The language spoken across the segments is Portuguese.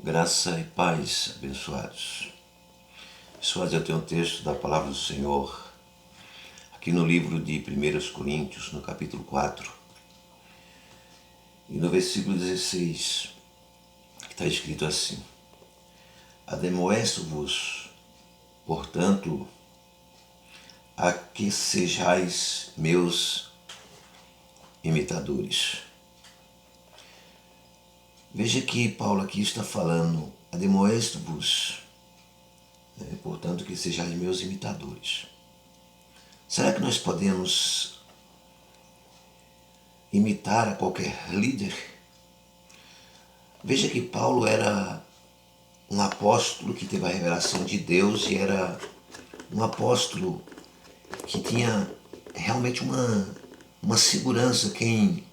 Graça e paz, abençoados. Abençoados, eu tenho um texto da palavra do Senhor, aqui no livro de 1 Coríntios, no capítulo 4, e no versículo 16, que está escrito assim: Ademoesto-vos, portanto, a que sejais meus imitadores. Veja que Paulo aqui está falando, ademoesto-vos, portanto que sejais meus imitadores. Será que nós podemos imitar a qualquer líder? Veja que Paulo era um apóstolo que teve a revelação de Deus e era um apóstolo que tinha realmente uma segurança. Quem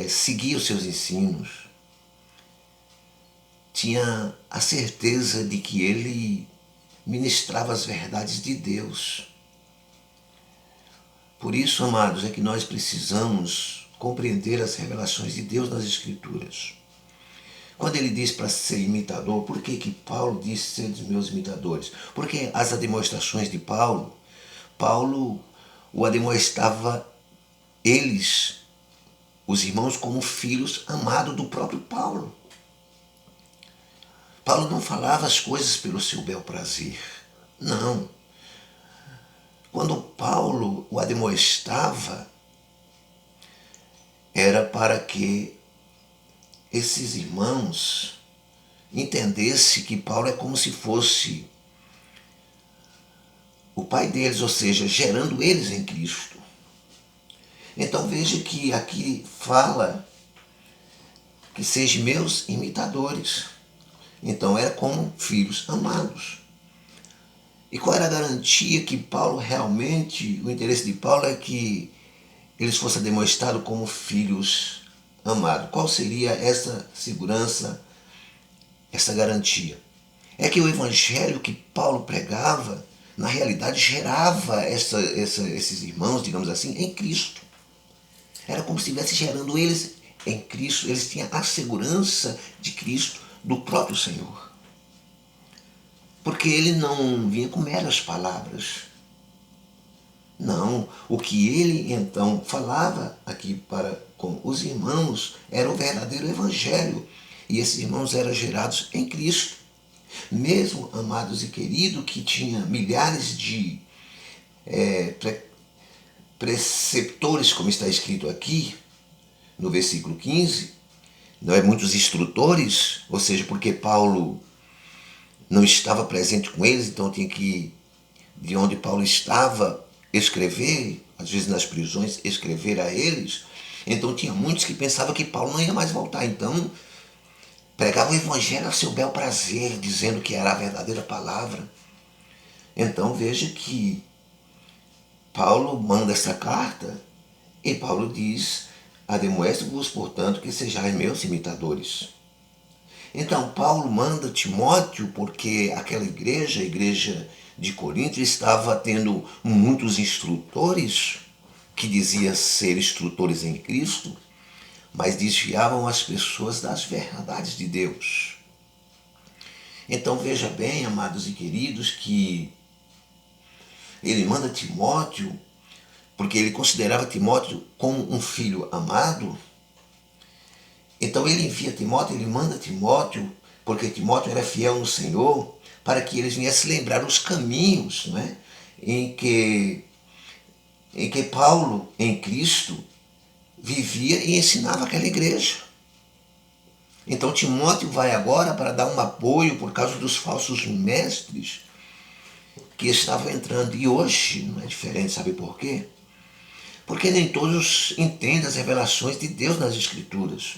seguia os seus ensinos tinha a certeza de que ele ministrava as verdades de Deus. Por isso, amados, é que nós precisamos compreender as revelações de Deus nas Escrituras. Quando ele diz para ser imitador, por que Paulo disse ser dos meus imitadores? Porque as demonstrações de Paulo o ademoestava eles, os irmãos, como filhos amados do próprio Paulo. Paulo não falava as coisas pelo seu bel prazer. Não. Quando Paulo o ademoestava, era para que esses irmãos entendessem que Paulo é como se fosse o pai deles, ou seja, gerando eles em Cristo. Então veja que aqui fala que sejam meus imitadores. Então era como filhos amados. E qual era a garantia que Paulo realmente, o interesse de Paulo é que eles fossem demonstrados como filhos amados? Qual seria essa segurança, essa garantia? É que o evangelho que Paulo pregava, na realidade, gerava esses irmãos, digamos assim, em Cristo. Era como se estivesse gerando eles em Cristo. Eles tinham a segurança de Cristo, do próprio Senhor. Porque ele não vinha com meras palavras. Não, o que ele então falava aqui para com os irmãos era o verdadeiro evangelho. E esses irmãos eram gerados em Cristo. Mesmo, amados e queridos, que tinha milhares de preceptores, como está escrito aqui, no versículo 15, não é muitos instrutores, ou seja, porque Paulo não estava presente com eles, então tinha que, de onde Paulo estava, escrever, às vezes nas prisões, escrever a eles. Então tinha muitos que pensavam que Paulo não ia mais voltar, então pregava o evangelho a seu bel prazer, dizendo que era a verdadeira palavra. Então veja que Paulo manda essa carta e Paulo diz: ademoesto-vos, portanto, que sejais meus imitadores. Então Paulo manda Timóteo porque aquela igreja, a igreja de Corinto, estava tendo muitos instrutores que diziam ser instrutores em Cristo, mas desviavam as pessoas das verdades de Deus. Então veja bem, amados e queridos, que ele manda Timóteo porque ele considerava Timóteo como um filho amado. Então ele envia Timóteo, ele manda Timóteo, porque Timóteo era fiel no Senhor, para que eles viessem lembrar os caminhos, né, em que Paulo, em Cristo, vivia e ensinava aquela igreja. Então Timóteo vai agora para dar um apoio por causa dos falsos mestres que estavam entrando. E hoje não é diferente, sabe por quê? Porque nem todos entendem as revelações de Deus nas Escrituras.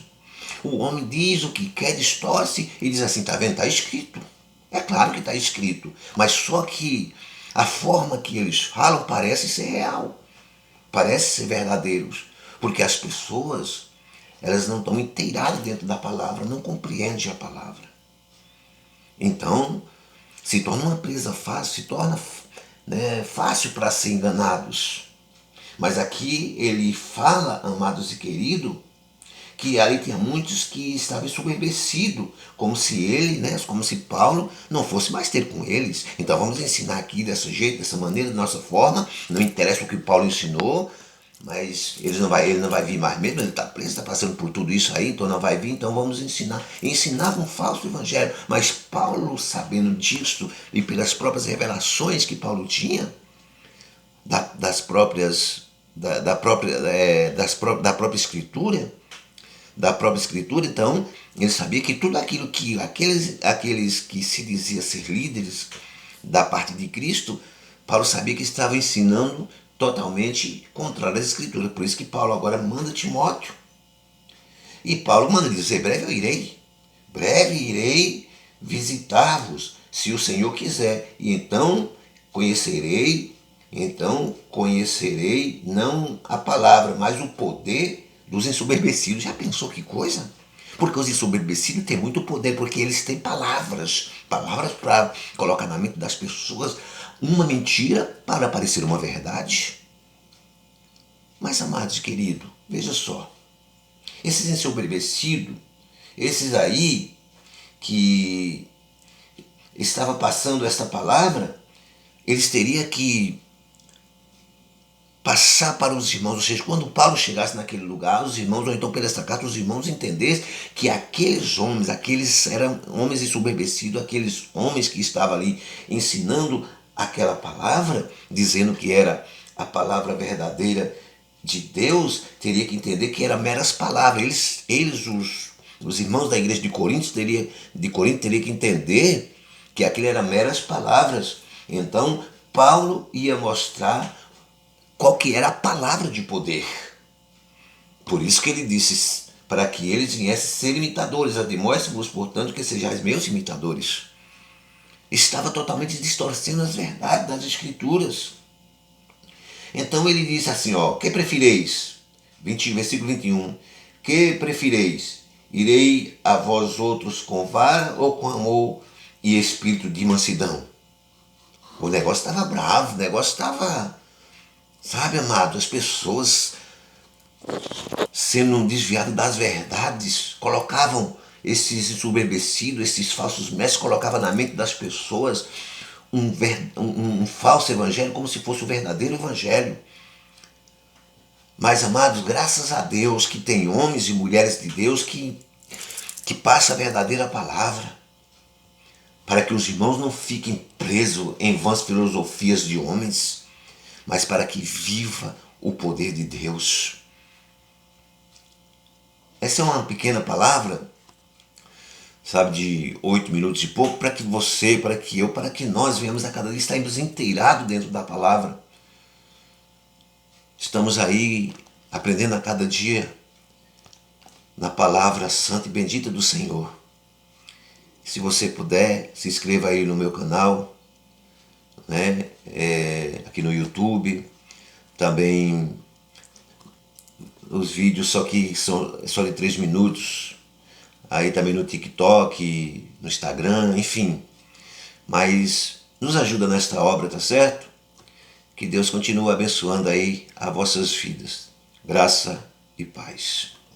O homem diz o que quer, distorce e diz assim: está vendo, está escrito. É claro que está escrito, mas só que a forma que eles falam parece ser real, parece ser verdadeiros, porque as pessoas, elas não estão inteiradas dentro da palavra, não compreendem a palavra. Então, se torna uma presa fácil, se torna fácil para ser enganados. Mas aqui ele fala, amados e queridos, que ali tinha muitos que estavam ensoberbecidos, como se ele, né, como se Paulo não fosse mais ter com eles. Então vamos ensinar aqui desse jeito, dessa maneira, da nossa forma, não interessa o que Paulo ensinou, mas ele não vai vir mais mesmo, ele está preso, está passando por tudo isso aí, então não vai vir, então vamos ensinar. Ensinava um falso evangelho, mas Paulo, sabendo disso e pelas próprias revelações que Paulo tinha, das próprias, da própria, da própria escritura, então ele sabia que tudo aquilo que aqueles que se diziam ser líderes da parte de Cristo, Paulo sabia que estava ensinando totalmente contrário às escrituras. Por isso que Paulo agora manda Timóteo. E Paulo manda dizer, breve irei visitar-vos, se o Senhor quiser. E então conhecerei não a palavra, mas o poder dos ensoberbecidos. Já pensou que coisa? Porque os ensoberbecidos têm muito poder, porque eles têm palavras para colocar na mente das pessoas uma mentira para parecer uma verdade. Mas, amados queridos, veja só, esses ensoberbecidos, esses aí que estava passando esta palavra, eles teriam que passar para os irmãos, ou seja, quando Paulo chegasse naquele lugar, os irmãos, ou então pela esta carta, os irmãos entendessem que aqueles eram homens ensoberbecidos, aqueles homens que estavam ali ensinando aquela palavra, dizendo que era a palavra verdadeira de Deus, teria que entender que eram meras palavras. Os irmãos da igreja de Corinto teriam que entender que aquilo eram meras palavras. Então, Paulo ia mostrar qual que era a palavra de poder. Por isso que ele disse, para que eles viessem ser imitadores, admoeste-vos, portanto, que sejais meus imitadores. Estava totalmente distorcendo as verdades das Escrituras. Então ele disse assim, que prefereis? Versículo 21. Que prefereis? Irei a vós outros com vara ou com amor e espírito de mansidão? O negócio estava bravo, o negócio estava... Sabe, amado, as pessoas sendo desviadas das verdades, colocavam esses ensoberbecidos, esses falsos mestres, colocavam na mente das pessoas um falso evangelho como se fosse o verdadeiro evangelho. Mas, amados, graças a Deus que tem homens e mulheres de Deus que passam a verdadeira palavra, para que os irmãos não fiquem presos em vãs filosofias de homens, mas para que viva o poder de Deus. Essa é uma pequena palavra, sabe, de 8 minutos e pouco, para que você, para que eu, para que nós venhamos a cada dia estarmos inteirados dentro da palavra. Estamos aí aprendendo a cada dia na palavra santa e bendita do Senhor. Se você puder, se inscreva aí no meu canal, né? Aqui no YouTube, também os vídeos que são só de 3 minutos, aí também no TikTok, no Instagram, enfim. Mas nos ajuda nesta obra, tá certo? Que Deus continue abençoando aí as vossas vidas. Graça e paz.